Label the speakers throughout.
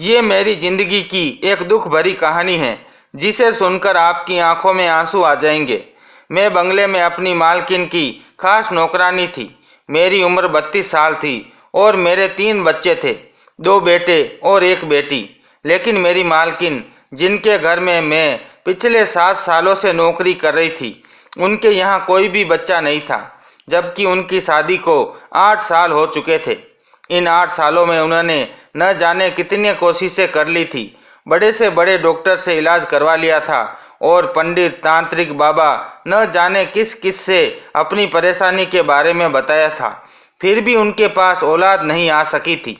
Speaker 1: ये मेरी जिंदगी की एक दुख भरी कहानी है जिसे सुनकर आपकी आंखों में आंसू आ जाएंगे। मैं बंगले में अपनी मालकिन की खास नौकरानी थी। मेरी उम्र 32 साल थी और मेरे 3 बच्चे थे, 2 बेटे और 1 बेटी। लेकिन मेरी मालकिन, जिनके घर में मैं पिछले 7 सालों से नौकरी कर रही थी, उनके यहाँ कोई भी बच्चा नहीं था, जबकि उनकी शादी को 8 साल हो चुके थे। इन 8 सालों में उन्होंने न जाने कितनी कोशिशें कर ली थी। बड़े से बड़े डॉक्टर से इलाज करवा लिया था और पंडित, तांत्रिक बाबा न जाने किस किस से अपनी परेशानी के बारे में बताया था। फिर भी उनके पास औलाद नहीं आ सकी थी।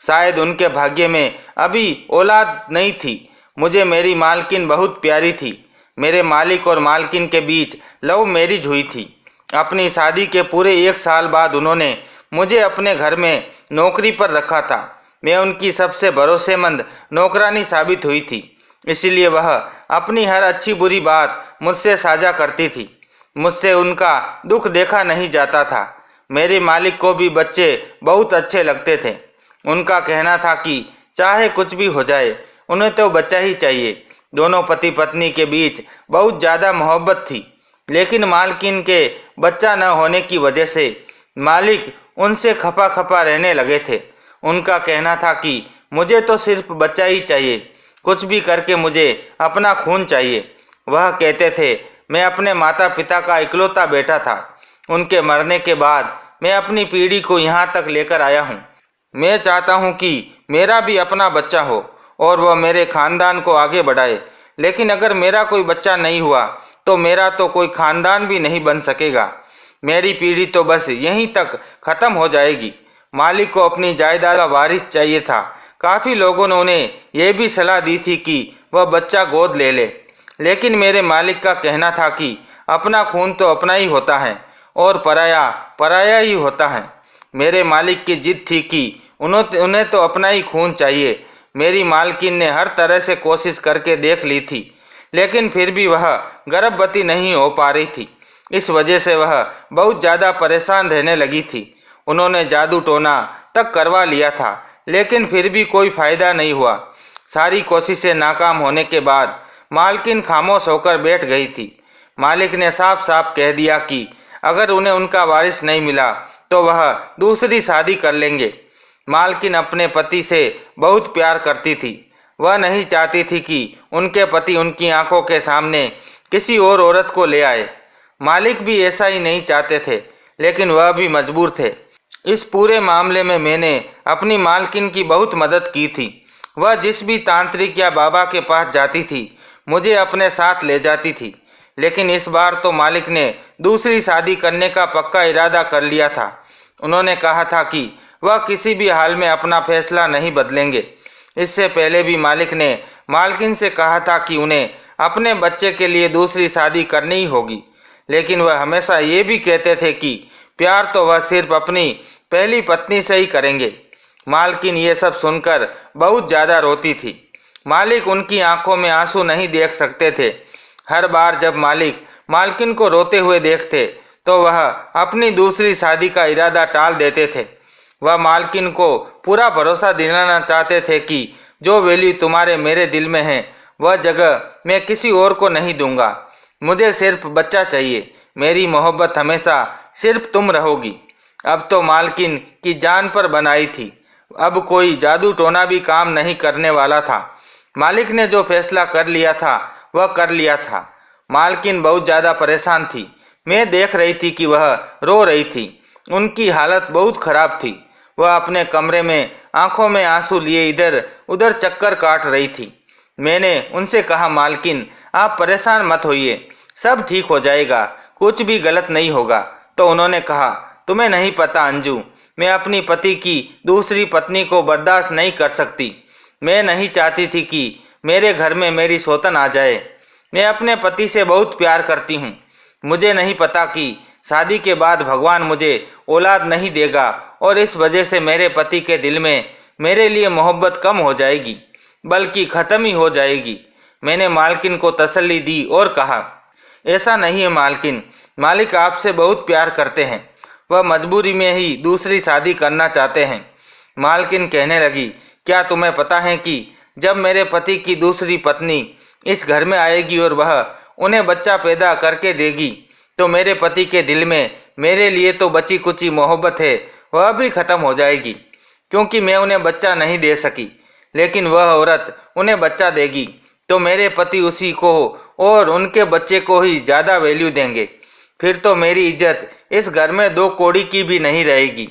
Speaker 1: शायद उनके भाग्य में अभी औलाद नहीं थी। मुझे मेरी मालकिन बहुत प्यारी थी। मेरे मालिक और मालकिन के बीच लव मैरिज हुई थी। अपनी शादी के पूरे 1 साल बाद उन्होंने मुझे अपने घर में नौकरी पर रखा था। मैं उनकी सबसे भरोसेमंद नौकरानी साबित हुई थी, इसलिए वह अपनी हर अच्छी बुरी बात मुझसे साझा करती थी। मुझसे उनका दुख देखा नहीं जाता था। मेरे मालिक को भी बच्चे बहुत अच्छे लगते थे। उनका कहना था कि चाहे कुछ भी हो जाए, उन्हें तो बच्चा ही चाहिए। दोनों पति पत्नी के बीच बहुत ज़्यादा मोहब्बत थी, लेकिन मालकिन के बच्चा न होने की वजह से मालिक उनसे खपा खपा रहने लगे थे। उनका कहना था कि मुझे तो सिर्फ बच्चा ही चाहिए, कुछ भी करके मुझे अपना खून चाहिए। वह कहते थे, मैं अपने माता पिता का इकलौता बेटा था। उनके मरने के बाद मैं अपनी पीढ़ी को यहाँ तक लेकर आया हूँ। मैं चाहता हूँ कि मेरा भी अपना बच्चा हो और वह मेरे खानदान को आगे बढ़ाए। लेकिन अगर मेरा कोई बच्चा नहीं हुआ तो मेरा तो कोई खानदान भी नहीं बन सकेगा। मेरी पीढ़ी तो बस यहीं तक खत्म हो जाएगी। मालिक को अपनी जायदाद का वारिस चाहिए था। काफ़ी लोगों ने उन्हें यह भी सलाह दी थी कि वह बच्चा गोद ले ले, लेकिन मेरे मालिक का कहना था कि अपना खून तो अपना ही होता है और पराया पराया ही होता है। मेरे मालिक की जिद थी कि उन्हें तो अपना ही खून चाहिए। मेरी मालकिन ने हर तरह से कोशिश करके देख ली थी, लेकिन फिर भी वह गर्भवती नहीं हो पा रही थी। इस वजह से वह बहुत ज़्यादा परेशान रहने लगी थी। उन्होंने जादू टोना तक करवा लिया था, लेकिन फिर भी कोई फायदा नहीं हुआ। सारी कोशिशें नाकाम होने के बाद मालकिन खामोश होकर बैठ गई थी। मालिक ने साफ साफ कह दिया कि अगर उन्हें उनका वारिस नहीं मिला तो वह दूसरी शादी कर लेंगे। मालकिन अपने पति से बहुत प्यार करती थी। वह नहीं चाहती थी कि उनके पति उनकी आंखों के सामने किसी और औरत को ले आए। मालिक भी ऐसा ही नहीं चाहते थे, लेकिन वह भी मजबूर थे। इस पूरे मामले में मैंने अपनी मालकिन की बहुत मदद की थी। वह जिस भी तांत्रिक या बाबा के पास जाती थी, मुझे अपने साथ ले जाती थी। लेकिन इस बार तो मालिक ने दूसरी शादी करने का पक्का इरादा कर लिया था। उन्होंने कहा था कि वह किसी भी हाल में अपना फैसला नहीं बदलेंगे। इससे पहले भी मालिक ने मालकिन से कहा था कि उन्हें अपने बच्चे के लिए दूसरी शादी करनी ही होगी, लेकिन वह हमेशा ये भी कहते थे कि प्यार तो वह सिर्फ अपनी पहली पत्नी से ही करेंगे। मालकिन ये सब सुनकर बहुत ज़्यादा रोती थी। मालिक उनकी आंखों में आंसू नहीं देख सकते थे। हर बार जब मालिक मालकिन को रोते हुए देखते तो वह अपनी दूसरी शादी का इरादा टाल देते थे। वह मालकिन को पूरा भरोसा दिलाना चाहते थे कि जो वैल्यू तुम्हारे मेरे दिल में है, वह जगह मैं किसी और को नहीं दूंगा। मुझे सिर्फ बच्चा चाहिए। मेरी मोहब्बत हमेशा सिर्फ तुम रहोगी। अब तो मालकिन की जान पर बनाई थी। अब कोई जादू टोना भी काम नहीं करने वाला था। मालिक ने जो फैसला कर लिया था वह कर लिया था। मालकिन बहुत ज़्यादा परेशान थी। मैं देख रही थी कि वह रो रही थी। उनकी हालत बहुत खराब थी। वह अपने कमरे में आंखों में आंसू लिए इधर उधर चक्कर काट रही थी। मैंने उनसे कहा, मालकिन आप परेशान मत होइए, सब ठीक हो जाएगा, कुछ भी गलत नहीं होगा। तो उन्होंने कहा, तुम्हें नहीं पता अंजू, मैं अपनी पति की दूसरी पत्नी को बर्दाश्त नहीं कर सकती। मैं नहीं चाहती थी कि मेरे घर में मेरी सौतन आ जाए। मैं अपने पति से बहुत प्यार करती हूँ। मुझे नहीं पता कि शादी के बाद भगवान मुझे औलाद नहीं देगा और इस वजह से मेरे पति के दिल में मेरे लिए मोहब्बत कम हो जाएगी, बल्कि ख़त्म ही हो जाएगी। मैंने मालकिन को तसल्ली दी और कहा, ऐसा नहीं है मालकिन, मालिक आपसे बहुत प्यार करते हैं। वह मजबूरी में ही दूसरी शादी करना चाहते हैं। मालकिन कहने लगी, क्या तुम्हें पता है कि जब मेरे पति की दूसरी पत्नी इस घर में आएगी और वह उन्हें बच्चा पैदा करके देगी, तो मेरे पति के दिल में मेरे लिए तो बची कुची मोहब्बत है, वह भी खत्म हो जाएगी, क्योंकि मैं उन्हें बच्चा नहीं दे सकी। लेकिन वह औरत उन्हें बच्चा देगी तो मेरे पति उसी को और उनके बच्चे को ही ज़्यादा वैल्यू देंगे। फिर तो मेरी इज्जत इस घर में दो कौड़ी की भी नहीं रहेगी।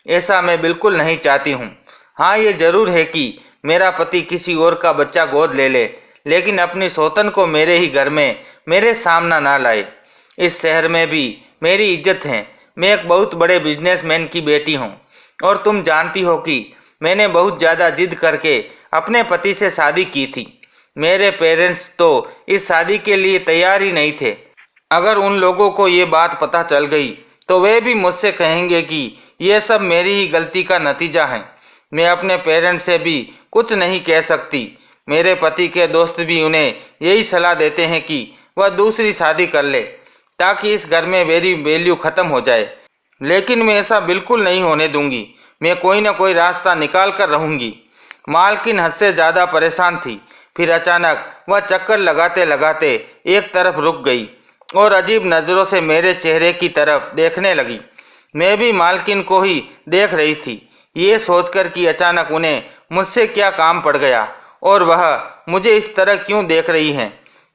Speaker 1: ऐसा मैं बिल्कुल नहीं चाहती हूँ। हाँ, ये जरूर है कि मेरा पति किसी और का बच्चा गोद ले ले, लेकिन अपनी सौतन को मेरे ही घर में मेरे सामना ना लाए। इस शहर में भी मेरी इज्जत है। मैं एक बहुत बड़े बिजनेसमैन की बेटी हूँ और तुम जानती हो कि मैंने बहुत ज़्यादा जिद करके अपने पति से शादी की थी। मेरे पेरेंट्स तो इस शादी के लिए तैयार ही नहीं थे। अगर उन लोगों को ये बात पता चल गई तो वे भी मुझसे कहेंगे कि ये सब मेरी ही गलती का नतीजा है। मैं अपने पेरेंट्स से भी कुछ नहीं कह सकती। मेरे पति के दोस्त भी उन्हें यही सलाह देते हैं कि वह दूसरी शादी कर ले ताकि इस घर में मेरी वैल्यू खत्म हो जाए। लेकिन मैं ऐसा बिल्कुल नहीं होने दूंगी। मैं कोई ना कोई रास्ता निकाल कर रहूंगी। मालकिन हद से ज़्यादा परेशान थी। फिर अचानक वह चक्कर लगाते लगाते एक तरफ रुक गई और अजीब नज़रों से मेरे चेहरे की तरफ देखने लगी। मैं भी मालकिन को ही देख रही थी, ये सोचकर कि अचानक उन्हें मुझसे क्या काम पड़ गया और वह मुझे इस तरह क्यों देख रही हैं।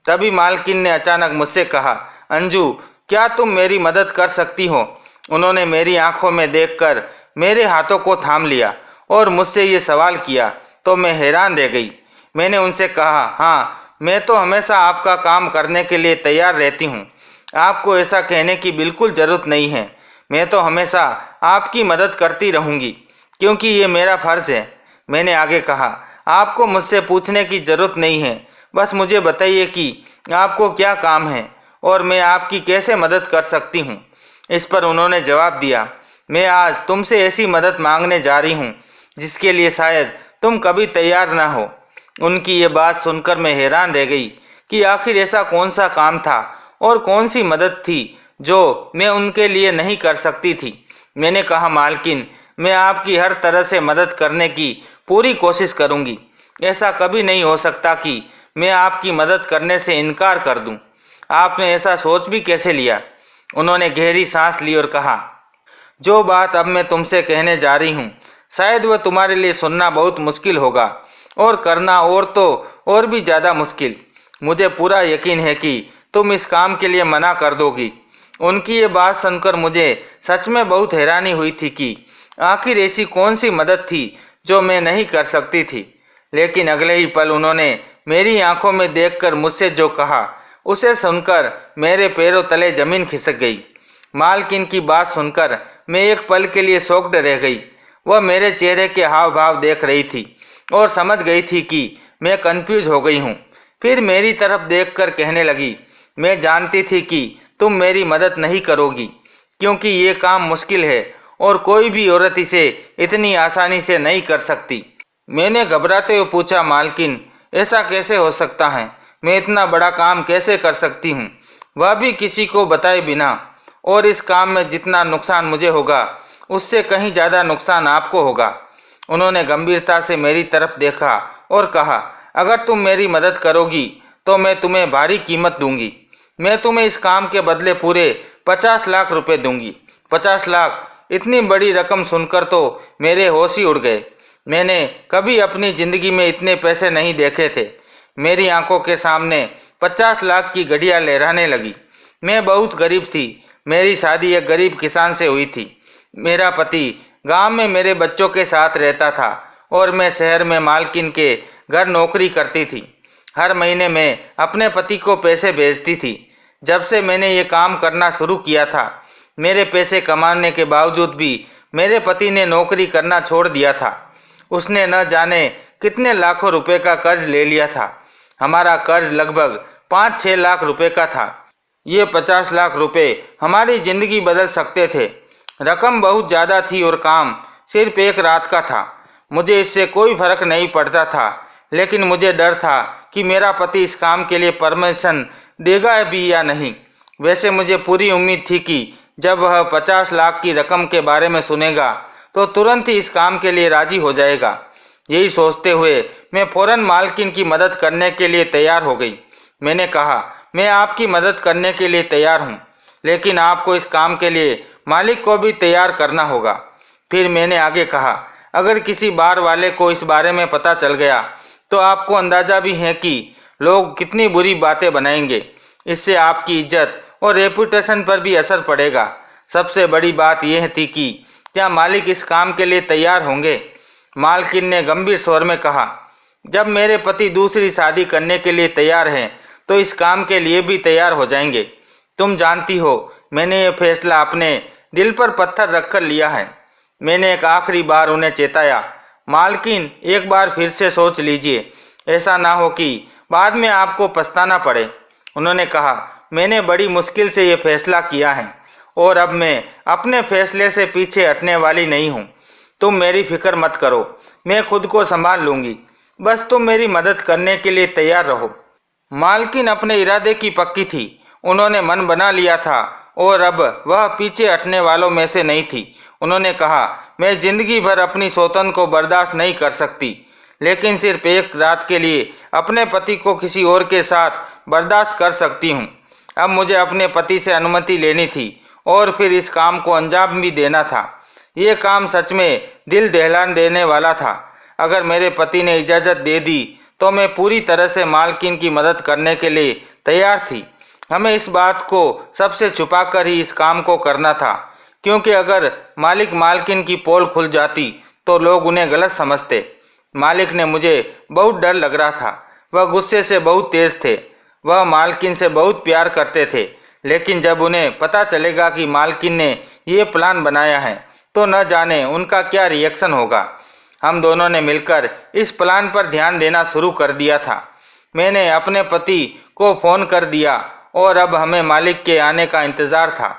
Speaker 1: तभी मालकिन ने अचानक मुझसे कहा, अंजू, क्या तुम मेरी मदद कर सकती हो? उन्होंने मेरी आंखों में देखकर मेरे हाथों को थाम लिया और मुझसे ये सवाल किया तो मैं हैरान रह गई। मैंने उनसे कहा, हाँ, मैं तो हमेशा आपका काम करने के लिए तैयार रहती हूँ। आपको ऐसा कहने की बिल्कुल ज़रूरत नहीं है। मैं तो हमेशा आपकी मदद करती रहूँगी क्योंकि ये मेरा फ़र्ज़ है। मैंने आगे कहा, आपको मुझसे पूछने की ज़रूरत नहीं है, बस मुझे बताइए कि आपको क्या काम है और मैं आपकी कैसे मदद कर सकती हूँ। इस पर उन्होंने जवाब दिया, मैं आज तुमसे ऐसी मदद मांगने जा रही हूँ जिसके लिए शायद तुम कभी तैयार ना हो। उनकी ये बात सुनकर मैं हैरान रह गई कि आखिर ऐसा कौन सा काम था और कौन सी मदद थी जो मैं उनके लिए नहीं कर सकती थी। मैंने कहा, मालकिन, मैं आपकी हर तरह से मदद करने की पूरी कोशिश करूंगी। ऐसा कभी नहीं हो सकता कि मैं आपकी मदद करने से इनकार कर दूं। आपने ऐसा सोच भी कैसे लिया? उन्होंने गहरी सांस ली और कहा, जो बात अब मैं तुमसे कहने जा रही हूँ शायद वह तुम्हारे लिए सुनना बहुत मुश्किल होगा और करना और भी ज़्यादा मुश्किल। मुझे पूरा यकीन है कि तुम इस काम के लिए मना कर दोगी। उनकी ये बात सुनकर मुझे सच में बहुत हैरानी हुई थी कि आखिर ऐसी कौन सी मदद थी जो मैं नहीं कर सकती थी। लेकिन अगले ही पल उन्होंने मेरी आंखों में देखकर मुझसे जो कहा उसे सुनकर मेरे पैरों तले जमीन खिसक गई। मालकिन की बात सुनकर मैं एक पल के लिए शॉक्ड रह गई। वह मेरे चेहरे के हाव भाव देख रही थी और समझ गई थी कि मैं कंफ्यूज हो गई हूँ। फिर मेरी तरफ देखकर कहने लगी, मैं जानती थी कि तुम मेरी मदद नहीं करोगी क्योंकि ये काम मुश्किल है और कोई भी औरत इसे इतनी आसानी से नहीं कर सकती। मैंने घबराते हुए पूछा, मालकिन, ऐसा कैसे हो सकता है? मैं इतना बड़ा काम कैसे कर सकती हूँ, वह भी किसी को बताए बिना? और इस काम में जितना नुकसान मुझे होगा उससे कहीं ज़्यादा नुकसान आपको होगा। उन्होंने गंभीरता से मेरी तरफ देखा और कहा, अगर तुम मेरी मदद करोगी तो मैं तुम्हें भारी कीमत दूंगी। मैं तुम्हें इस काम के बदले पूरे 50 लाख रुपए दूंगी। 50 लाख! इतनी बड़ी रकम सुनकर तो मेरे होश ही उड़ गए। मैंने कभी अपनी ज़िंदगी में इतने पैसे नहीं देखे थे। मेरी आंखों के सामने 50 लाख की घड़ियां लहराने लगी। मैं बहुत गरीब थी। मेरी शादी एक गरीब किसान से हुई थी। मेरा पति गांव में मेरे बच्चों के साथ रहता था और मैं शहर में मालकिन के घर नौकरी करती थी। हर महीने मैं अपने पति को पैसे भेजती थी। जब से मैंने ये काम करना शुरू किया था, मेरे पैसे कमाने के बावजूद भी मेरे पति ने नौकरी करना छोड़ दिया था। उसने न जाने कितने लाखों रुपए का कर्ज ले लिया था। हमारा कर्ज लगभग 5-6 लाख रुपए का था। ये 50 लाख रुपए हमारी ज़िंदगी बदल सकते थे। रकम बहुत ज़्यादा थी और काम सिर्फ एक रात का था। मुझे इससे कोई फर्क नहीं पड़ता था, लेकिन मुझे डर था कि मेरा पति इस काम के लिए परमिशन देगा भी या नहीं। वैसे मुझे पूरी उम्मीद थी कि जब वह 50 लाख की रकम के बारे में सुनेगा तो तुरंत ही इस काम के लिए राजी हो जाएगा। यही सोचते हुए मैं फौरन मालकिन की मदद करने के लिए तैयार हो गई। मैंने कहा, मैं आपकी मदद करने के लिए तैयार हूँ, लेकिन आपको इस काम के लिए मालिक को भी तैयार करना होगा। फिर मैंने आगे कहा, अगर किसी बार वाले को इस बारे में पता चल गया तो आपको अंदाजा भी है कि लोग कितनी बुरी बातें बनाएंगे। इससे आपकी इज्जत और रेपुटेशन पर भी असर पड़ेगा। सबसे बड़ी बात यह थी कि क्या मालिक इस काम के लिए तैयार होंगे। मालकिन ने गंभीर स्वर में कहा, जब मेरे पति दूसरी शादी करने के लिए तैयार हैं तो इस काम के लिए भी तैयार हो जाएंगे। तुम जानती हो, मैंने ये फैसला अपने दिल पर पत्थर रखकर लिया है। मैंने एक आखिरी बार उन्हें चेताया, मालकिन एक बार फिर से सोच लीजिए, ऐसा ना हो कि बाद में आपको पछताना पड़े। उन्होंने कहा, मैंने बड़ी मुश्किल से ये फैसला किया है और अब मैं अपने फैसले से पीछे हटने वाली नहीं हूँ। तुम मेरी फिक्र मत करो, मैं खुद को संभाल लूँगी, बस तुम मेरी मदद करने के लिए तैयार रहो। मालकिन अपने इरादे की पक्की थी। उन्होंने मन बना लिया था और अब वह पीछे हटने वालों में से नहीं थी। उन्होंने कहा, मैं जिंदगी भर अपनी सौतन को बर्दाश्त नहीं कर सकती, लेकिन सिर्फ एक रात के लिए अपने पति को किसी और के साथ बर्दाश्त कर सकती हूँ। अब मुझे अपने पति से अनुमति लेनी थी और फिर इस काम को अंजाम भी देना था। ये काम सच में दिल दहला देने वाला था। अगर मेरे पति ने इजाज़त दे दी तो मैं पूरी तरह से मालकिन की मदद करने के लिए तैयार थी। हमें इस बात को सबसे छुपाकर ही इस काम को करना था, क्योंकि अगर मालिक मालकिन की पोल खुल जाती तो लोग उन्हें गलत समझते। मालिक ने मुझे बहुत डर लग रहा था। वह गुस्से से बहुत तेज थे। वह मालकिन से बहुत प्यार करते थे, लेकिन जब उन्हें पता चलेगा कि मालकिन ने ये प्लान बनाया है तो न जाने उनका क्या रिएक्शन होगा। हम दोनों ने मिलकर इस प्लान पर ध्यान देना शुरू कर दिया था। मैंने अपने पति को फ़ोन कर दिया और अब हमें मालिक के आने का इंतज़ार था।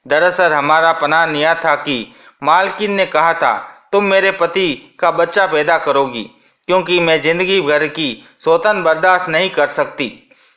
Speaker 1: दरअसल हमारा प्लान यह था कि मालकिन ने कहा था, तुम मेरे पति का बच्चा पैदा करोगी, क्योंकि मैं जिंदगी भर की सौतन बर्दाश्त नहीं कर सकती।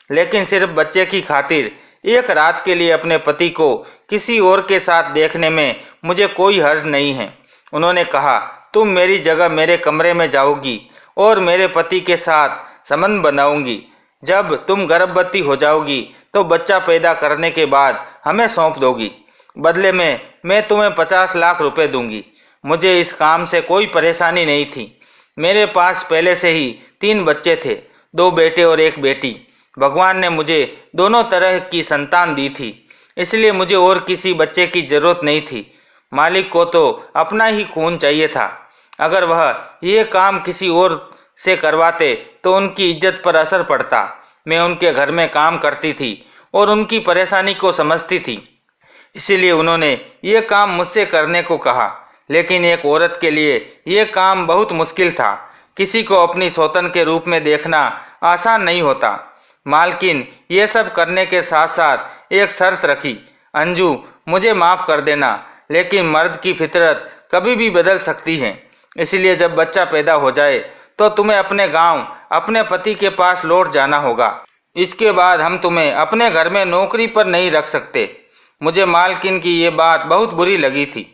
Speaker 1: लेकिन सिर्फ बच्चे की खातिर एक रात के लिए अपने पति को किसी और के साथ देखने में मुझे कोई हर्ज नहीं है। उन्होंने कहा, तुम मेरी जगह मेरे कमरे में जाओगी और मेरे पति के साथ संबंध बनाऊंगी। जब तुम गर्भवती हो जाओगी तो बच्चा पैदा करने के बाद हमें सौंप दोगी। बदले में मैं तुम्हें 50 लाख रुपए दूंगी। मुझे इस काम से कोई परेशानी नहीं थी। मेरे पास पहले से ही 3 बच्चे थे, 2 बेटे और 1 बेटी। भगवान ने मुझे दोनों तरह की संतान दी थी, इसलिए मुझे और किसी बच्चे की जरूरत नहीं थी। मालिक को तो अपना ही खून चाहिए था। अगर वह ये काम किसी और से करवाते तो उनकी इज्जत पर असर पड़ता। मैं उनके घर में काम करती थी और उनकी परेशानी को समझती थी, इसीलिए उन्होंने ये काम मुझसे करने को कहा। लेकिन एक औरत के लिए ये काम बहुत मुश्किल था। किसी को अपनी सौतन के रूप में देखना आसान नहीं होता। मालकिन ये सब करने के साथ साथ एक शर्त रखी, अंजू मुझे माफ़ कर देना, लेकिन मर्द की फितरत कभी भी बदल सकती है। इसलिए जब बच्चा पैदा हो जाए तो तुम्हें अपने गांव अपने पति के पास लौट जाना होगा। इसके बाद हम तुम्हें अपने घर में नौकरी पर नहीं रख सकते। मुझे मालकिन की ये बात बहुत बुरी लगी थी।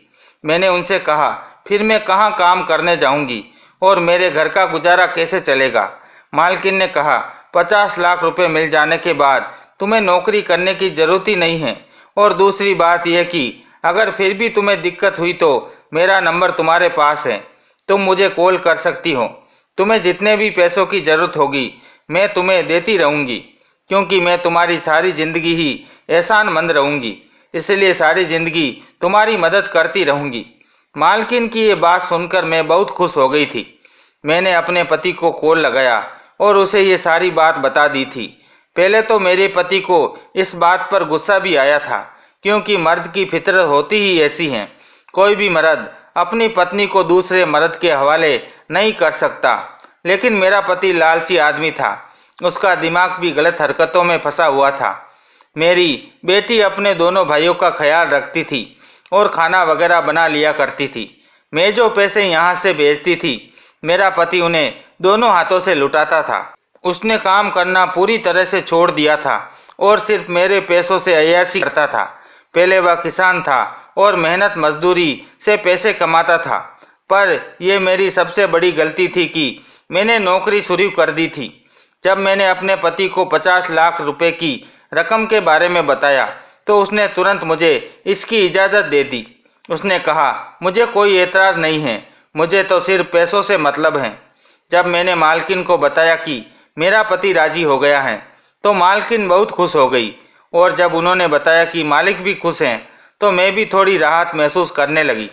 Speaker 1: मैंने उनसे कहा, फिर मैं कहाँ काम करने जाऊंगी और मेरे घर का गुजारा कैसे चलेगा। मालकिन ने कहा, 50 लाख रुपए मिल जाने के बाद तुम्हें नौकरी करने की जरूरत ही नहीं है। और दूसरी बात यह कि अगर फिर भी तुम्हें दिक्कत हुई तो मेरा नंबर तुम्हारे पास है, तुम मुझे कॉल कर सकती हो। तुम्हें जितने भी पैसों की ज़रूरत होगी मैं तुम्हें देती रहूँगी, क्योंकि मैं तुम्हारी सारी ज़िंदगी ही एहसानमंद रहूँगी, इसलिए सारी ज़िंदगी तुम्हारी मदद करती रहूँगी। मालकिन की ये बात सुनकर मैं बहुत खुश हो गई थी। मैंने अपने पति को कॉल लगाया और उसे ये सारी बात बता दी थी। पहले तो मेरे पति को इस बात पर गुस्सा भी आया था, क्योंकि मर्द की फितरत होती ही ऐसी है। कोई भी मर्द अपनी पत्नी को दूसरे मर्द के हवाले नहीं कर सकता। लेकिन मेरा पति लालची आदमी था। उसका दिमाग भी गलत हरकतों में फंसा हुआ था। मेरी बेटी अपने दोनों भाइयों का ख्याल रखती थी और खाना वगैरह बना लिया करती थी। मैं जो पैसे यहाँ से भेजती थी मेरा पति उन्हें दोनों हाथों से लुटाता था। उसने काम करना पूरी तरह से छोड़ दिया था और सिर्फ मेरे पैसों से अय्याशी करता था। पहले वह किसान था और मेहनत मजदूरी से पैसे कमाता था। पर यह मेरी सबसे बड़ी गलती थी कि मैंने नौकरी शुरू कर दी थी। जब मैंने अपने पति को 50 लाख रुपए की रकम के बारे में बताया तो उसने तुरंत मुझे इसकी इजाज़त दे दी। उसने कहा, मुझे कोई एतराज़ नहीं है, मुझे तो सिर्फ पैसों से मतलब है। जब मैंने मालकिन को बताया कि मेरा पति राजी हो गया है तो मालकिन बहुत खुश हो गई, और जब उन्होंने बताया कि मालिक भी खुश हैं तो मैं भी थोड़ी राहत महसूस करने लगी।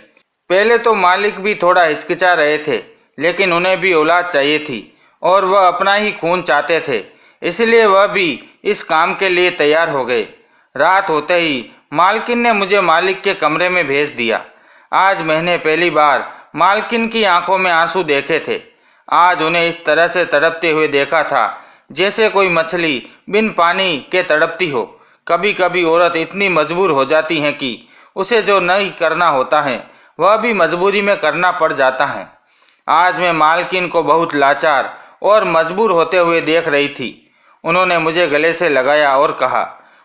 Speaker 1: पहले तो मालिक भी थोड़ा हिचकिचा रहे थे, लेकिन उन्हें भी औलाद चाहिए थी और वह अपना ही खून चाहते थे, इसलिए वह भी इस काम के लिए तैयार हो गए। रात होते ही मालकिन ने मुझे मालिक के कमरे में भेज दिया। आज मैंने पहली बार मालकिन की आंखों में आंसू देखे थे। आज उन्हें इस तरह से तड़पते हुए देखा था जैसे कोई मछली बिन पानी के तड़पती हो। कभी कभी औरत इतनी मजबूर हो जाती है कि उसे जो नहीं करना होता है वह भी मजबूरी में करना पड़ जाता है। आज मैं मालकिन को बहुत लाचार और मजबूर होते हुए देख रही थी। उन्होंने मुझे गले से लगाया और कहा,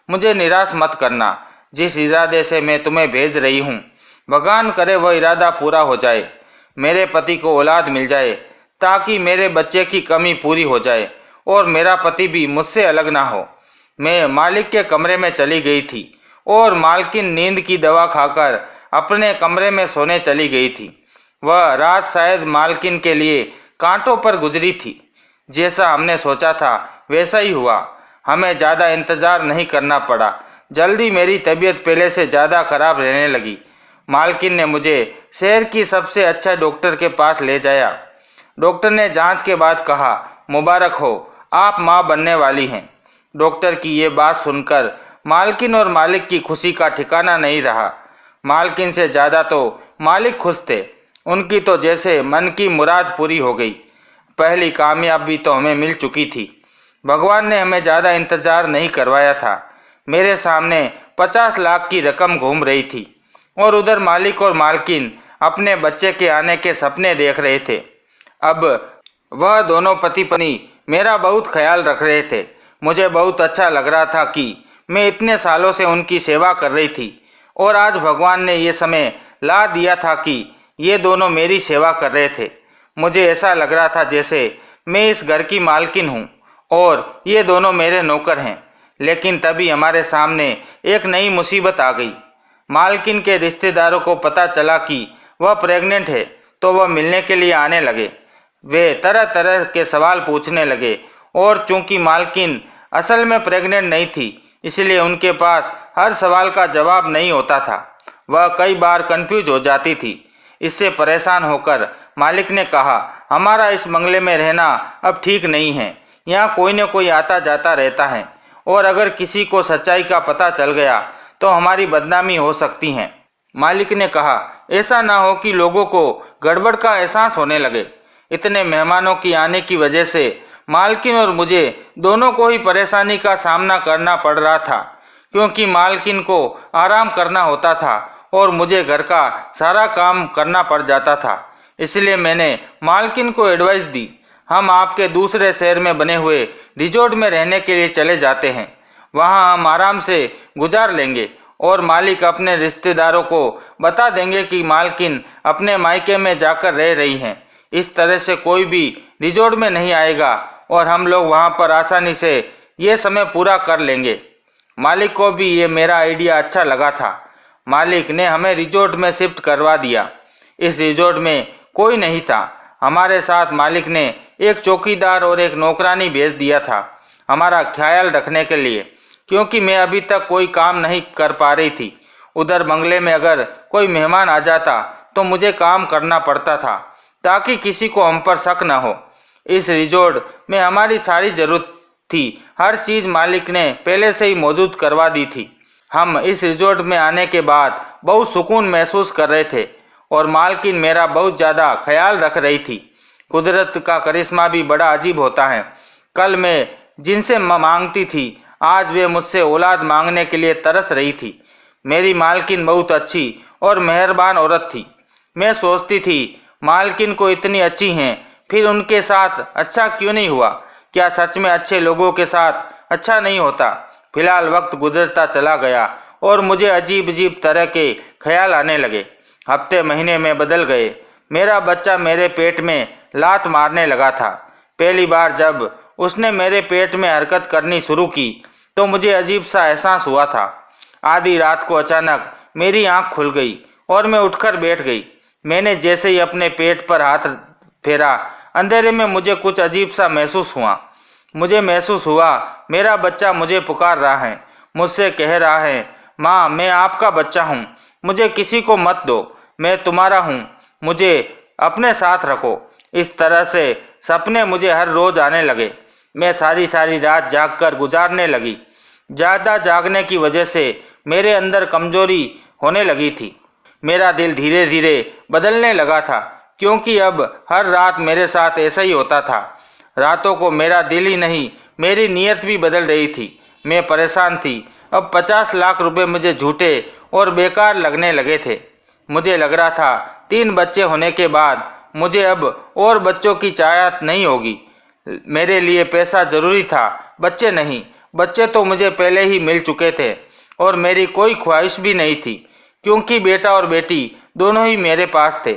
Speaker 1: मुझे निराश मत करना। जिस इरादे से मैं तुम्हें भेज रही हूँ, भगवान करे वह इरादा पूरा हो जाए। मेरे पति को औलाद मिल जाए ताकि मेरे बच्चे की कमी पूरी हो जाए और मेरा पति भी मुझसे अलग ना हो। मैं मालिक के कमरे में चली गई थी और मालकिन नींद की दवा खाकर अपने कमरे में सोने चली गई थी। वह रात शायद मालकिन के लिए कांटों पर गुजरी थी। जैसा हमने सोचा था वैसा ही हुआ। हमें ज़्यादा इंतज़ार नहीं करना पड़ा। जल्दी मेरी तबीयत पहले से ज़्यादा खराब रहने लगी। मालकिन ने मुझे शहर की सबसे अच्छे डॉक्टर के पास ले जाया। डॉक्टर ने जांच के बाद कहा, मुबारक हो, आप माँ बनने वाली हैं। डॉक्टर की ये बात सुनकर मालकिन और मालिक की खुशी का ठिकाना नहीं रहा। मालकिन से ज़्यादा तो मालिक खुश थे। उनकी तो जैसे मन की मुराद पूरी हो गई। पहली कामयाबी तो हमें मिल चुकी थी। भगवान ने हमें ज़्यादा इंतज़ार नहीं करवाया था। मेरे सामने 50 लाख की रकम घूम रही थी और उधर मालिक और मालकिन अपने बच्चे के आने के सपने देख रहे थे। अब वह दोनों पति पत्नी मेरा बहुत ख्याल रख रहे थे। मुझे बहुत अच्छा लग रहा था कि मैं इतने सालों से उनकी सेवा कर रही थी और आज भगवान ने ये समय ला दिया था कि ये दोनों मेरी सेवा कर रहे थे। मुझे ऐसा लग रहा था जैसे मैं इस घर की मालकिन हूँ और ये दोनों मेरे नौकर हैं। लेकिन तभी हमारे सामने एक नई मुसीबत आ गई। मालकिन के रिश्तेदारों को पता चला कि वह प्रेग्नेंट है तो वह मिलने के लिए आने लगे। वे तरह तरह के सवाल पूछने लगे और चूंकि मालकिन असल में प्रेग्नेंट नहीं थी, इसलिए उनके पास हर सवाल का जवाब नहीं होता था। वह कई बार कंफ्यूज हो जाती थी। इससे परेशान होकर मालिक ने कहा, हमारा इस बंगले में रहना अब ठीक नहीं है। यहाँ कोई न कोई आता जाता रहता है और अगर किसी को सच्चाई का पता चल गया तो हमारी बदनामी हो सकती है। मालिक ने कहा, ऐसा ना हो कि लोगों को गड़बड़ का एहसास होने लगे। इतने मेहमानों की आने की वजह से मालकिन और मुझे दोनों को ही परेशानी का सामना करना पड़ रहा था, क्योंकि मालकिन को आराम करना होता था और मुझे घर का सारा काम करना पड़ जाता था। इसलिए मैंने मालकिन को एडवाइस दी, हम आपके दूसरे शहर में बने हुए रिजॉर्ट में रहने के लिए चले जाते हैं। वहाँ हम आराम से गुजार लेंगे और मालिक अपने रिश्तेदारों को बता देंगे कि मालकिन अपने मायके में जाकर रह रही हैं। इस तरह से कोई भी रिजॉर्ट में नहीं आएगा और हम लोग वहाँ पर आसानी से ये समय पूरा कर लेंगे। मालिक को भी ये मेरा आइडिया अच्छा लगा था। मालिक ने हमें रिजॉर्ट में शिफ्ट करवा दिया। इस रिजॉर्ट में कोई नहीं था। हमारे साथ मालिक ने एक चौकीदार और एक नौकरानी भेज दिया था हमारा ख्याल रखने के लिए, क्योंकि मैं अभी तक कोई काम नहीं कर पा रही थी। उधर बंगले में अगर कोई मेहमान आ जाता तो मुझे काम करना पड़ता था ताकि किसी को हम पर शक न हो। इस रिजॉर्ट में हमारी सारी जरूरत थी, हर चीज़ मालिक ने पहले से ही मौजूद करवा दी थी। हम इस रिजॉर्ट में आने के बाद बहुत सुकून महसूस कर रहे थे और मालकिन मेरा बहुत ज़्यादा ख्याल रख रही थी। कुदरत का करिश्मा भी बड़ा अजीब होता है। कल मैं जिनसे मांगती थी, आज वे मुझसे औलाद मांगने के लिए तरस रही थी। मेरी मालकिन बहुत अच्छी और मेहरबान औरत थी। मैं सोचती थी, मालकिन को इतनी अच्छी हैं, फिर उनके साथ अच्छा क्यों नहीं हुआ? क्या सच में अच्छे लोगों के साथ अच्छा नहीं होता? फिलहाल वक्त गुजरता चला गया और मुझे अजीब अजीब तरह के ख्याल आने लगे। हफ्ते महीने में बदल गए। मेरा बच्चा मेरे पेट में लात मारने लगा था। पहली बार जब उसने मेरे पेट में हरकत करनी शुरू की तो मुझे अजीब सा एहसास हुआ था। आधी रात को अचानक मेरी आंख खुल गई और मैं उठकर बैठ गई। मैंने जैसे ही अपने पेट पर हाथ फेरा, अंधेरे में मुझे कुछ अजीब सा महसूस हुआ। मुझे महसूस हुआ मेरा बच्चा मुझे पुकार रहा है, मुझसे कह रहा है, माँ मैं आपका बच्चा हूँ, मुझे किसी को मत दो, मैं तुम्हारा हूँ, मुझे अपने साथ रखो। इस तरह से सपने मुझे हर रोज आने लगे। मैं सारी सारी रात जागकर गुजारने लगी। ज़्यादा जागने की वजह से मेरे अंदर कमजोरी होने लगी थी। मेरा दिल धीरे धीरे बदलने लगा था, क्योंकि अब हर रात मेरे साथ ऐसा ही होता था। रातों को मेरा दिल ही नहीं, मेरी नीयत भी बदल रही थी। मैं परेशान थी। अब 50 लाख रुपए मुझे झूठे और बेकार लगने लगे थे। मुझे लग रहा था 3 बच्चे होने के बाद मुझे अब और बच्चों की चाहत नहीं होगी। मेरे लिए पैसा जरूरी था, बच्चे नहीं। बच्चे तो मुझे पहले ही मिल चुके थे और मेरी कोई ख्वाहिश भी नहीं थी, क्योंकि बेटा और बेटी दोनों ही मेरे पास थे।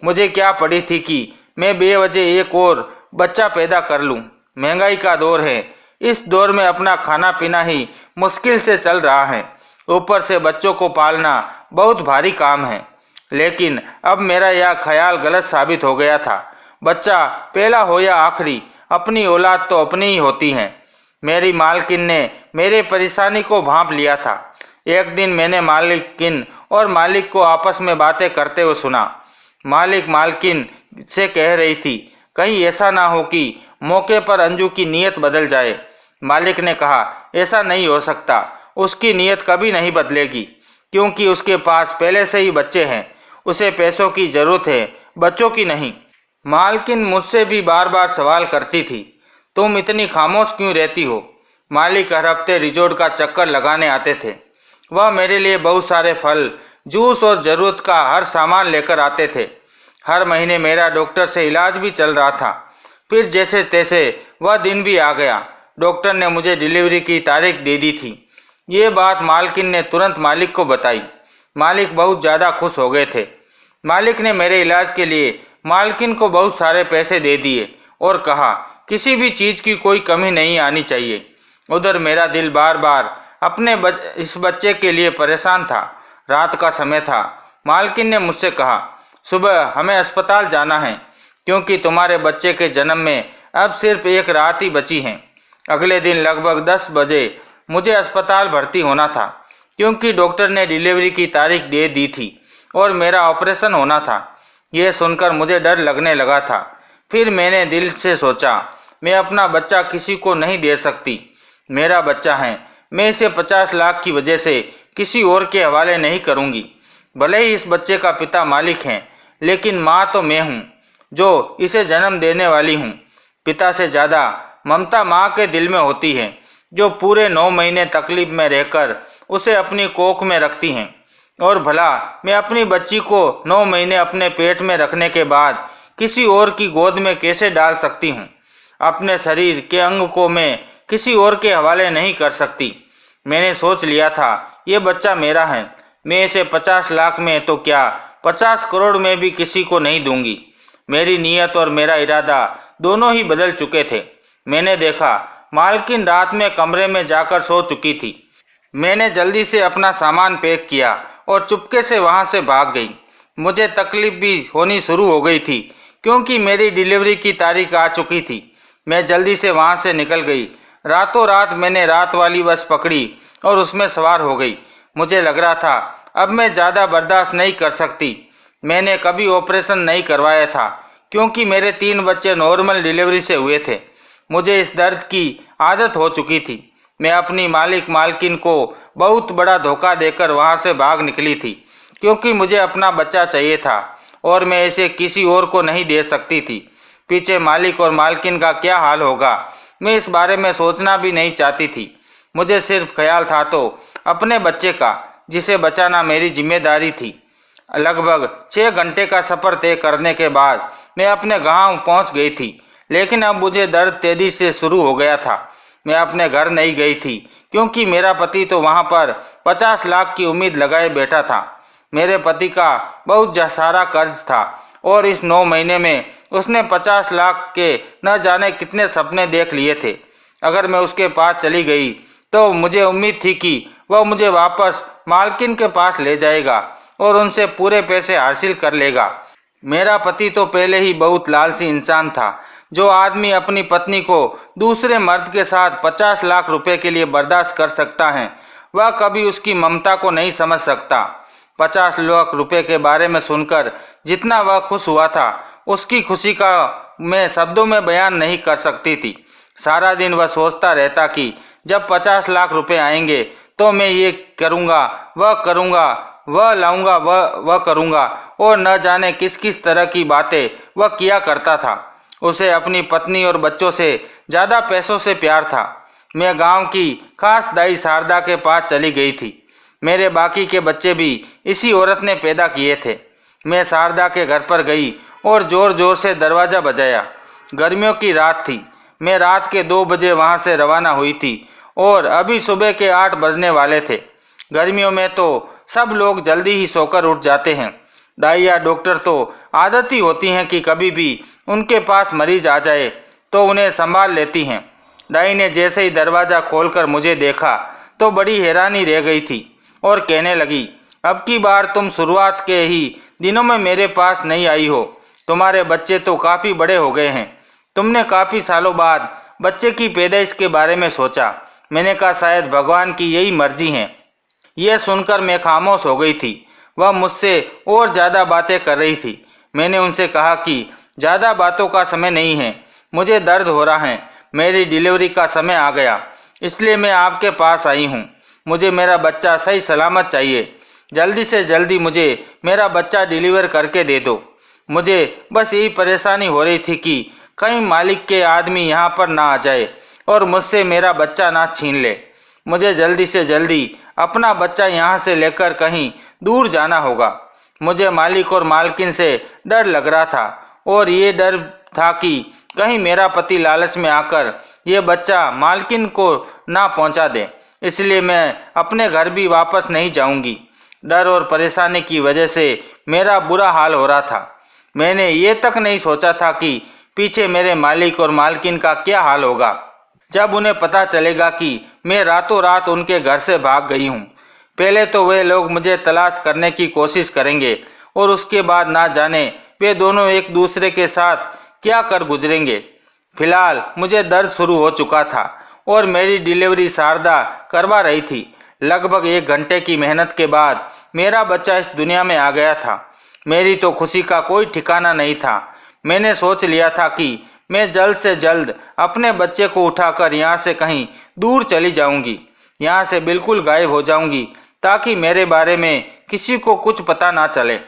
Speaker 1: मुझे क्या पड़ी थी कि मैं बेवजह एक और बच्चा पैदा कर लूं। महंगाई का दौर है, इस दौर में अपना खाना पीना ही मुश्किल से चल रहा है, ऊपर से बच्चों को पालना बहुत भारी काम है। लेकिन अब मेरा यह ख्याल गलत साबित हो गया था। बच्चा पहला हो या आखिरी, अपनी औलाद तो अपनी ही होती है। मेरी मालकिन ने मेरे परेशानी को भांप लिया था। एक दिन मैंने मालकिन और मालिक को आपस में बातें करते हुए सुना। मालिक मालकिन से कह रही थी, कहीं ऐसा ना हो कि मौके पर अंजू की नीयत बदल जाए। मालिक ने कहा, ऐसा नहीं हो सकता, उसकी नीयत कभी नहीं बदलेगी, क्योंकि उसके पास पहले से ही बच्चे हैं। उसे पैसों की जरूरत है, बच्चों की नहीं। मालकिन मुझसे भी बार बार सवाल करती थी, तुम इतनी खामोश क्यों रहती हो। मालिक हर हफ्ते रिजॉर्ट का चक्कर लगाने आते थे। वह मेरे लिए बहुत सारे फल, जूस और ज़रूरत का हर सामान लेकर आते थे। हर महीने मेरा डॉक्टर से इलाज भी चल रहा था। फिर जैसे तैसे वह दिन भी आ गया। डॉक्टर ने मुझे डिलीवरी की तारीख दे दी थी। ये बात मालकिन ने तुरंत मालिक को बताई। मालिक बहुत ज़्यादा खुश हो गए थे। मालिक ने मेरे इलाज के लिए मालकिन को बहुत सारे पैसे दे दिए और कहा, किसी भी चीज़ की कोई कमी नहीं आनी चाहिए। उधर मेरा दिल बार बार अपने इस बच्चे के लिए परेशान था। रात का समय था। मालकिन ने मुझसे कहा, सुबह हमें अस्पताल जाना है, क्योंकि तुम्हारे बच्चे के जन्म में अब सिर्फ एक रात ही बची है। अगले दिन लगभग 10 बजे मुझे अस्पताल भर्ती होना था, क्योंकि डॉक्टर ने डिलीवरी की तारीख दे दी थी और मेरा ऑपरेशन होना था। यह सुनकर मुझे डर लगने लगा था। फिर मैंने दिल से सोचा, मैं अपना बच्चा किसी को नहीं दे सकती। मेरा बच्चा है, मैं इसे 50 लाख की वजह से किसी और के हवाले नहीं करूंगी। भले ही इस बच्चे का पिता मालिक है, लेकिन माँ तो मैं हूँ जो इसे जन्म देने वाली हूँ। पिता से ज़्यादा ममता माँ के दिल में होती है, जो पूरे 9 महीने तकलीफ में रहकर उसे अपनी कोख में रखती हैं। और भला मैं अपनी बच्ची को 9 महीने अपने पेट में रखने के बाद किसी और की गोद में कैसे डाल सकती हूँ। अपने शरीर के अंग को मैं किसी और के हवाले नहीं कर सकती। मैंने सोच लिया था, ये बच्चा मेरा है। मैं इसे 50 लाख में तो क्या 50 करोड़ में भी किसी को नहीं दूंगी। मेरी नीयत और मेरा इरादा दोनों ही बदल चुके थे। मैंने देखा मालकिन रात में कमरे में जाकर सो चुकी थी। मैंने जल्दी से अपना सामान पैक किया और चुपके से वहां से भाग गई। मुझे तकलीफ भी होनी शुरू हो गई थी, क्योंकि मेरी डिलीवरी की तारीख आ चुकी थी। मैं जल्दी से वहां से निकल गई। रातों रात मैंने रात वाली बस पकड़ी और उसमें सवार हो गई। मुझे लग रहा था अब मैं ज़्यादा बर्दाश्त नहीं कर सकती। मैंने कभी ऑपरेशन नहीं करवाया था, क्योंकि मेरे 3 बच्चे नॉर्मल डिलीवरी से हुए थे। मुझे इस दर्द की आदत हो चुकी थी। मैं अपनी मालकिन को बहुत बड़ा धोखा देकर वहां से भाग निकली थी, क्योंकि मुझे अपना बच्चा चाहिए था और मैं इसे किसी और को नहीं दे सकती थी। पीछे मालिक और मालकिन का क्या हाल होगा, मैं इस बारे में सोचना भी नहीं चाहती थी। मुझे सिर्फ ख्याल था तो अपने बच्चे का, जिसे बचाना मेरी जिम्मेदारी थी। लगभग 6 घंटे का सफ़र तय करने के बाद मैं अपने गांव पहुंच गई थी, लेकिन अब मुझे दर्द तेजी से शुरू हो गया था। मैं अपने घर नहीं गई थी, क्योंकि मेरा पति तो वहां पर 50 लाख की उम्मीद लगाए बैठा था। मेरे पति का बहुत सारा कर्ज था और इस 9 महीने में उसने 50 लाख के न जाने कितने सपने देख लिए थे। अगर मैं उसके पास चली गई तो मुझे उम्मीद थी कि वह मुझे वापस मालकिन के पास ले जाएगा और उनसे पूरे पैसे हासिल कर लेगा। मेरा पति तो पहले ही बहुत लालची इंसान था। जो आदमी अपनी पत्नी को दूसरे मर्द के साथ 50 लाख रुपए के लिए बर्दाश्त कर सकता है, वह कभी उसकी ममता को नहीं समझ सकता। 50 लाख रुपए के बारे में सुनकर जितना वह खुश हुआ था, उसकी खुशी का मैं शब्दों में बयान नहीं कर सकती थी। सारा दिन वह सोचता रहता कि जब 50 लाख रुपए आएंगे तो मैं ये करूँगा, वह लाऊंगा, वह करूँगा, और न जाने किस किस तरह की बातें वह किया करता था। उसे अपनी पत्नी और बच्चों से ज़्यादा पैसों से प्यार था। मैं गांव की खास दाई शारदा के पास चली गई थी। मेरे बाकी के बच्चे भी इसी औरत ने पैदा किए थे। मैं शारदा के घर पर गई और ज़ोर ज़ोर से दरवाज़ा बजाया। गर्मियों की रात थी। मैं रात के 2 बजे वहाँ से रवाना हुई थी और अभी सुबह के 8 बजने वाले थे। गर्मियों में तो सब लोग जल्दी ही सोकर उठ जाते हैं। दाई या डॉक्टर तो आदत ही होती हैं कि कभी भी उनके पास मरीज आ जाए तो उन्हें संभाल लेती हैं। दाई ने जैसे ही दरवाज़ा खोलकर मुझे देखा तो बड़ी हैरानी रह गई थी और कहने लगी, अब की बार तुम शुरुआत के ही दिनों में मेरे पास नहीं आई हो। तुम्हारे बच्चे तो काफ़ी बड़े हो गए हैं। तुमने काफ़ी सालों बाद बच्चे की पैदाइश के बारे में सोचा। मैंने कहा, शायद भगवान की यही मर्जी है। यह सुनकर मैं खामोश हो गई थी। वह मुझसे और ज़्यादा बातें कर रही थी। मैंने उनसे कहा कि ज़्यादा बातों का समय नहीं है, मुझे दर्द हो रहा है, मेरी डिलीवरी का समय आ गया, इसलिए मैं आपके पास आई हूँ। मुझे मेरा बच्चा सही सलामत चाहिए। जल्दी से जल्दी मुझे मेरा बच्चा डिलीवर करके दे दो। मुझे बस यही परेशानी हो रही थी कि कहीं मालिक के आदमी यहाँ पर ना आ जाए और मुझसे मेरा बच्चा ना छीन ले। मुझे जल्दी से जल्दी अपना बच्चा यहाँ से लेकर कहीं दूर जाना होगा। मुझे मालिक और मालकिन से डर लग रहा था और ये डर था कि कहीं मेरा पति लालच में आकर ये बच्चा मालकिन को ना पहुँचा दे। इसलिए मैं अपने घर भी वापस नहीं जाऊंगी। डर और परेशानी की वजह से मेरा बुरा हाल हो रहा था। मैंने ये तक नहीं सोचा था कि पीछे मेरे मालिक और मालकिन का क्या हाल होगा जब उन्हें पता चलेगा कि मैं रातों रात उनके घर से भाग गई हूँ। पहले तो वे लोग मुझे तलाश करने की कोशिश करेंगे और उसके बाद ना जाने वे दोनों एक दूसरे के साथ क्या कर गुजरेंगे। फिलहाल मुझे दर्द शुरू हो चुका था और मेरी डिलीवरी शारदा करवा रही थी। लगभग 1 घंटे की मेहनत के बाद मेरा बच्चा इस दुनिया में आ गया था। मेरी तो खुशी का कोई ठिकाना नहीं था। मैंने सोच लिया था कि मैं जल्द से जल्द अपने बच्चे को उठाकर यहाँ से कहीं दूर चली जाऊंगी, यहाँ से बिल्कुल गायब हो जाऊंगी, ताकि मेरे बारे में किसी को कुछ पता ना चले।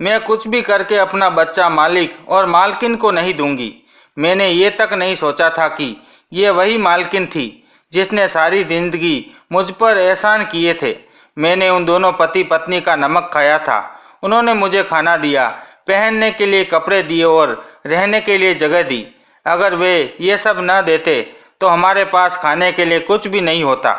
Speaker 1: मैं कुछ भी करके अपना बच्चा मालिक और मालकिन को नहीं दूंगी। मैंने ये तक नहीं सोचा था कि ये वही मालकिन थी जिसने सारी जिंदगी मुझ पर एहसान किए थे। मैंने उन दोनों पति पत्नी का नमक खाया था। उन्होंने मुझे खाना दिया, पहनने के लिए कपड़े दिए और रहने के लिए जगह दी। अगर वे ये सब न देते तो हमारे पास खाने के लिए कुछ भी नहीं होता।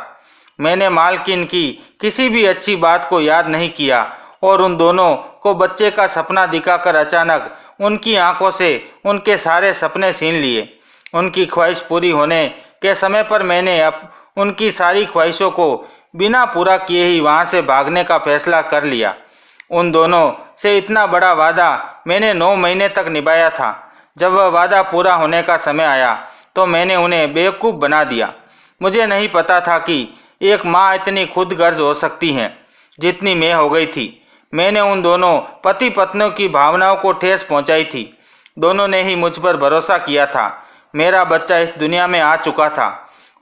Speaker 1: मैंने मालकिन की किसी भी अच्छी बात को याद नहीं किया और उन दोनों को बच्चे का सपना दिखाकर अचानक उनकी आंखों से उनके सारे सपने छीन लिए। उनकी ख्वाहिश पूरी होने के समय पर मैंने अब उनकी सारी ख्वाहिशों को बिना पूरा किए ही वहां से भागने का फैसला कर लिया। उन दोनों से इतना बड़ा वादा मैंने 9 महीने तक निभाया था। जब वह वादा पूरा होने का समय आया तो मैंने उन्हें बेवकूफ़ बना दिया। मुझे नहीं पता था कि एक माँ इतनी खुदगर्ज हो सकती है जितनी मैं हो गई थी। मैंने उन दोनों पति पत्नियों की भावनाओं को ठेस पहुंचाई थी। दोनों ने ही मुझ पर भरोसा किया था। मेरा बच्चा इस दुनिया में आ चुका था।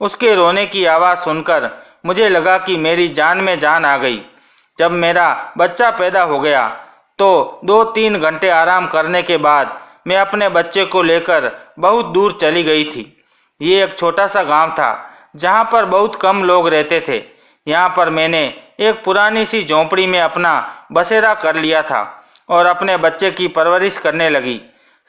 Speaker 1: उसके रोने की आवाज़ सुनकर मुझे लगा कि मेरी जान में जान आ गई। जब मेरा बच्चा पैदा हो गया तो 2-3 घंटे आराम करने के बाद मैं अपने बच्चे को लेकर बहुत दूर चली गई थी। ये एक छोटा सा गांव था जहां पर बहुत कम लोग रहते थे। यहाँ पर मैंने एक पुरानी सी झोंपड़ी में अपना बसेरा कर लिया था और अपने बच्चे की परवरिश करने लगी।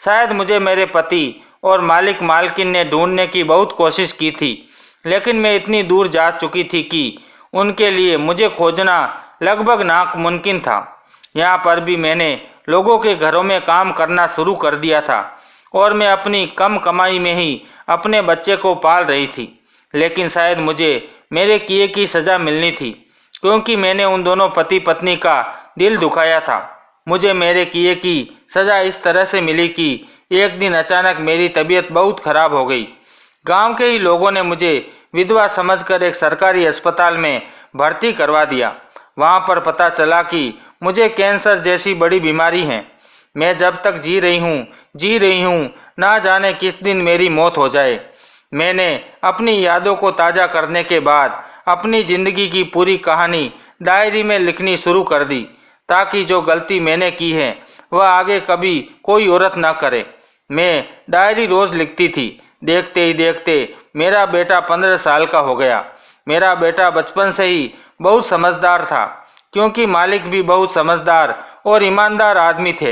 Speaker 1: शायद मुझे मेरे पति और मालिक मालकिन ने ढूंढने की बहुत कोशिश की थी, लेकिन मैं इतनी दूर जा चुकी थी कि उनके लिए मुझे खोजना लगभग नामुमकिन था। यहाँ पर भी मैंने लोगों के घरों में काम करना शुरू कर दिया था और मैं अपनी कम कमाई में ही अपने बच्चे को पाल रही थी। लेकिन शायद मुझे मेरे किए की सज़ा मिलनी थी, क्योंकि मैंने उन दोनों पति पत्नी का दिल दुखाया था। मुझे मेरे किए की सज़ा इस तरह से मिली कि एक दिन अचानक मेरी तबीयत बहुत खराब हो गई। गांव के ही लोगों ने मुझे विधवा समझकर एक सरकारी अस्पताल में भर्ती करवा दिया। वहां पर पता चला कि मुझे कैंसर जैसी बड़ी बीमारी है। मैं जब तक जी रही हूँ, ना जाने किस दिन मेरी मौत हो जाए। मैंने अपनी यादों को ताज़ा करने के बाद अपनी ज़िंदगी की पूरी कहानी डायरी में लिखनी शुरू कर दी, ताकि जो गलती मैंने की है वह आगे कभी कोई औरत न करे। मैं डायरी रोज़ लिखती थी। देखते ही देखते मेरा बेटा 15 साल का हो गया। मेरा बेटा बचपन से ही बहुत समझदार था, क्योंकि मालिक भी बहुत समझदार और ईमानदार आदमी थे।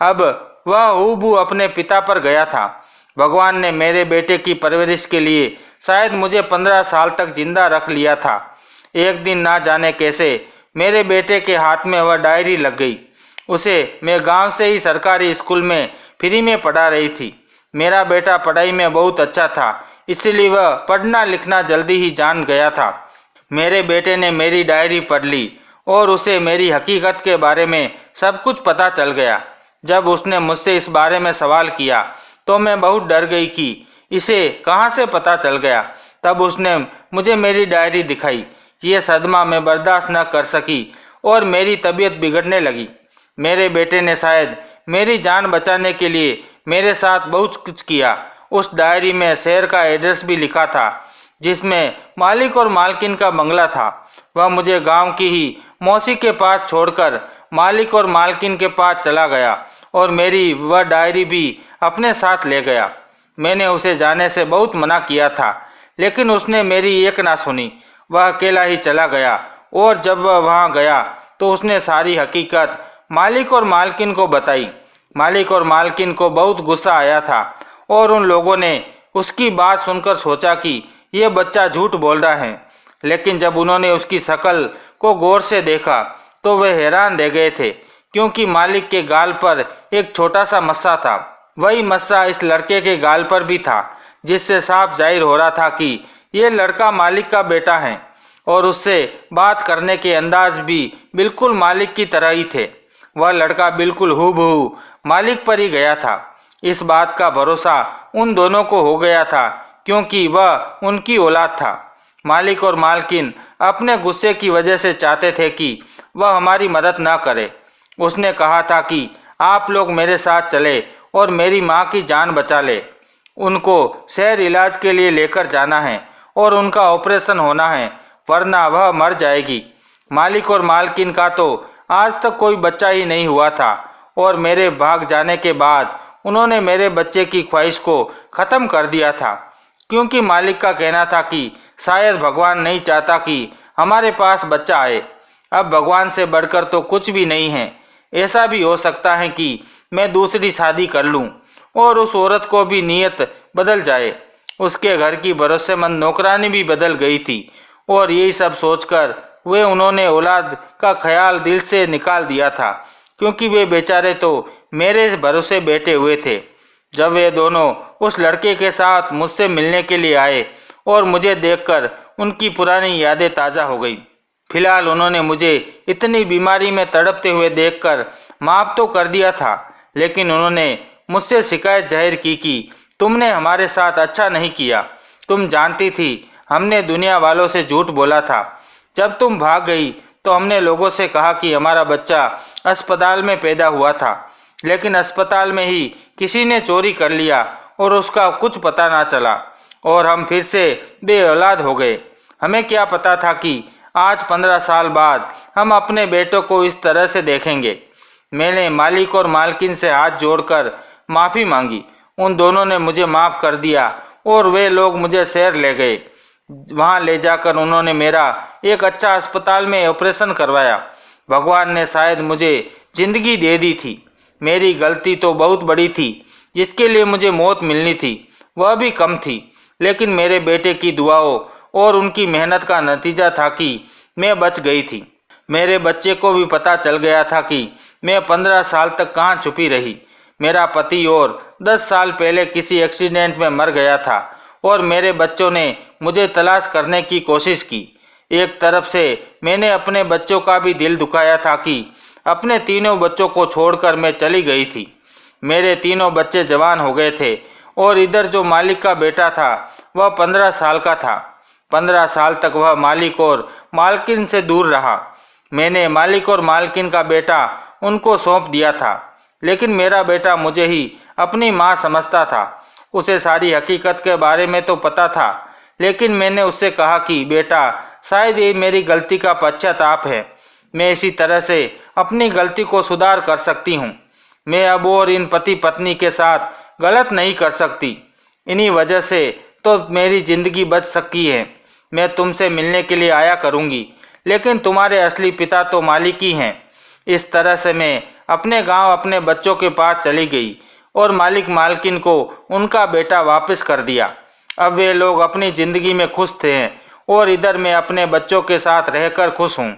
Speaker 1: अब वह हूबहू अपने पिता पर गया था। भगवान ने मेरे बेटे की परवरिश के लिए शायद मुझे 15 साल तक जिंदा रख लिया था। एक दिन ना जाने कैसे मेरे बेटे के हाथ में वह डायरी लग गई। उसे मैं गांव से ही सरकारी स्कूल में फ्री में पढ़ा रही थी। मेरा बेटा पढ़ाई में बहुत अच्छा था, इसलिए वह पढ़ना लिखना जल्दी ही जान गया था। मेरे बेटे ने मेरी डायरी पढ़ ली और उसे मेरी हकीकत के बारे में सब कुछ पता चल गया। जब उसने मुझसे इस बारे में सवाल किया तो मैं बहुत डर गई कि इसे कहाँ से पता चल गया। तब उसने मुझे मेरी डायरी दिखाई। ये सदमा मैं बर्दाश्त न कर सकी और मेरी तबीयत बिगड़ने लगी। मेरे बेटे ने शायद मेरी जान बचाने के लिए मेरे साथ बहुत कुछ किया। उस डायरी में शहर का एड्रेस भी लिखा था, जिसमें मालिक और मालकिन का बंगला था। वह मुझे गांव की ही मौसी के पास छोड़कर मालिक और मालकिन के पास चला गया और मेरी वह डायरी भी अपने साथ ले गया। मैंने उसे जाने से बहुत मना किया था, लेकिन उसने मेरी एक ना सुनी। वह अकेला ही चला गया और जब वह वहाँ गया तो उसने सारी हकीकत मालिक और मालकिन को बताई। मालिक और मालकिन को बहुत गुस्सा आया था और उन लोगों ने उसकी बात सुनकर सोचा कि यह बच्चा झूठ बोल रहा है। लेकिन जब उन्होंने उसकी शक्ल को गौर से देखा तो वे हैरान रह गए थे, क्योंकि मालिक के गाल पर एक छोटा सा मस्सा था। वही मस्सा इस लड़के के गाल पर भी था, जिससे साफ जाहिर हो रहा था कि यह लड़का मालिक का बेटा है और उससे बात करने के अंदाज भी बिल्कुल मालिक की तरह ही थे। वह लड़का बिल्कुल हूबहू मालिक पर ही गया था। इस बात का भरोसा उन दोनों को हो गया था, क्योंकि वह उनकी औलाद था। मालिक और मालकिन अपने गुस्से की वजह से चाहते थे कि वह हमारी मदद न करे। उसने कहा था कि आप लोग मेरे साथ चले और मेरी माँ की जान बचा ले। उनको शहर इलाज के लिए लेकर जाना है और उनका ऑपरेशन होना है, वरना वह मर जाएगी। मालिक और मालकिन का तो आज तक कोई बच्चा ही नहीं हुआ था और मेरे भाग जाने के बाद उन्होंने मेरे बच्चे की ख्वाहिश को ख़त्म कर दिया था, क्योंकि मालिक का कहना था कि शायद भगवान नहीं चाहता कि हमारे पास बच्चा आए। अब भगवान से बढ़कर तो कुछ भी नहीं है। ऐसा भी हो सकता है कि मैं दूसरी शादी कर लूं और उस औरत को भी नीयत बदल जाए। उसके घर की भरोसेमंद नौकरानी भी बदल गई थी और यही सब सोचकर उन्होंने औलाद का ख्याल दिल से निकाल दिया था, क्योंकि वे बेचारे तो मेरे भरोसे बैठे हुए थे। जब वे दोनों उस लड़के के साथ मुझसे मिलने के लिए आए और मुझे देखकर उनकी पुरानी यादें ताज़ा हो गई। फिलहाल उन्होंने मुझे इतनी बीमारी में तड़पते हुए देखकर माफ तो कर दिया था, लेकिन उन्होंने मुझसे शिकायत जाहिर की कि तुमने हमारे साथ अच्छा नहीं किया। तुम जानती थी हमने दुनिया वालों से झूठ बोला था। जब तुम भाग गई तो हमने लोगों से कहा कि हमारा बच्चा अस्पताल में पैदा हुआ था, लेकिन अस्पताल में ही किसी ने चोरी कर लिया और उसका कुछ पता ना चला और हम फिर से बे औलाद हो गए। हमें क्या पता था कि आज 15 साल बाद हम अपने बेटों को इस तरह से देखेंगे। मैंने मालिक और मालकिन से हाथ जोड़कर माफ़ी मांगी। उन दोनों ने मुझे माफ़ कर दिया और वे लोग मुझे शहर ले गए। वहाँ ले जाकर उन्होंने मेरा एक अच्छा अस्पताल में ऑपरेशन करवाया। भगवान ने शायद मुझे जिंदगी दे दी थी। मेरी गलती तो बहुत बड़ी थी, जिसके लिए मुझे मौत मिलनी थी वह भी कम थी, लेकिन मेरे बेटे की दुआओं और उनकी मेहनत का नतीजा था कि मैं बच गई थी। मेरे बच्चे को भी पता चल गया था कि मैं 15 साल तक कहाँ छुपी रही। मेरा पति और 10 साल पहले किसी एक्सीडेंट में मर गया था और मेरे बच्चों ने मुझे तलाश करने की कोशिश की। एक तरफ से मैंने अपने बच्चों का भी दिल दुखाया था कि अपने तीनों बच्चों को छोड़कर मैं चली गई थी। मेरे तीनों बच्चे जवान हो गए थे और इधर जो मालिक का बेटा था वह 15 साल का था। 15 साल तक वह मालिक और मालकिन से दूर रहा। मैंने मालिक और मालकिन का बेटा उनको सौंप दिया था, लेकिन मेरा बेटा मुझे ही अपनी माँ समझता था। उसे सारी हकीकत के बारे में तो पता था, लेकिन मैंने उससे कहा कि बेटा, शायद ये मेरी गलती का पश्चाताप है। मैं इसी तरह से अपनी गलती को सुधार कर सकती हूँ। मैं अब और इन पति पत्नी के साथ गलत नहीं कर सकती। इन्हीं वजह से तो मेरी जिंदगी बच सकी है। मैं तुमसे मिलने के लिए आया करूँगी, लेकिन तुम्हारे असली पिता तो मालिक ही हैं। इस तरह से मैं अपने गांव अपने बच्चों के पास चली गई और मालिक मालकिन को उनका बेटा वापस कर दिया। अब वे लोग अपनी ज़िंदगी में खुश थे और इधर मैं अपने बच्चों के साथ रहकर खुश हूँ।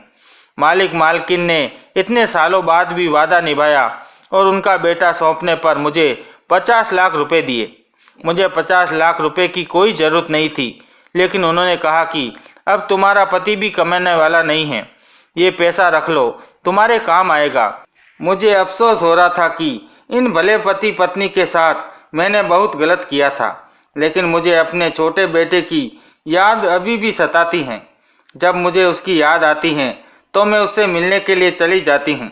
Speaker 1: मालिक मालकिन ने इतने सालों बाद भी वादा निभाया और उनका बेटा सौंपने पर मुझे 50 लाख रुपए दिए। मुझे 50 लाख रुपए की कोई ज़रूरत नहीं थी, लेकिन उन्होंने कहा कि अब तुम्हारा पति भी कमाने वाला नहीं है, ये पैसा रख लो, तुम्हारे काम आएगा। मुझे अफसोस हो रहा था कि इन भले पति पत्नी के साथ मैंने बहुत गलत किया था, लेकिन मुझे अपने छोटे बेटे की याद अभी भी सताती है। जब मुझे उसकी याद आती है तो मैं उससे मिलने के लिए चली जाती हूँ।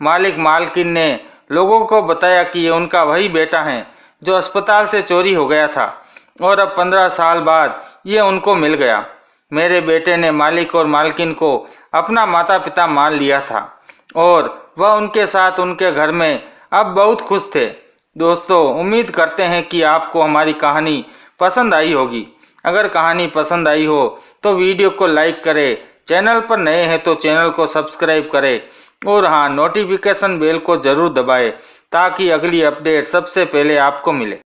Speaker 1: मालिक मालकिन ने लोगों को बताया कि ये उनका वही बेटा है जो अस्पताल से चोरी हो गया था और अब 15 साल बाद ये उनको मिल गया। मेरे बेटे ने मालिक और मालकिन को अपना माता पिता मान लिया था और वह उनके साथ उनके घर में अब बहुत खुश थे। दोस्तों, उम्मीद करते हैं कि आपको हमारी कहानी पसंद आई होगी। अगर कहानी पसंद आई हो तो वीडियो को लाइक करें, चैनल पर नए हैं तो चैनल को सब्सक्राइब करें और हाँ, नोटिफिकेशन बेल को ज़रूर दबाएं ताकि अगली अपडेट सबसे पहले आपको मिले।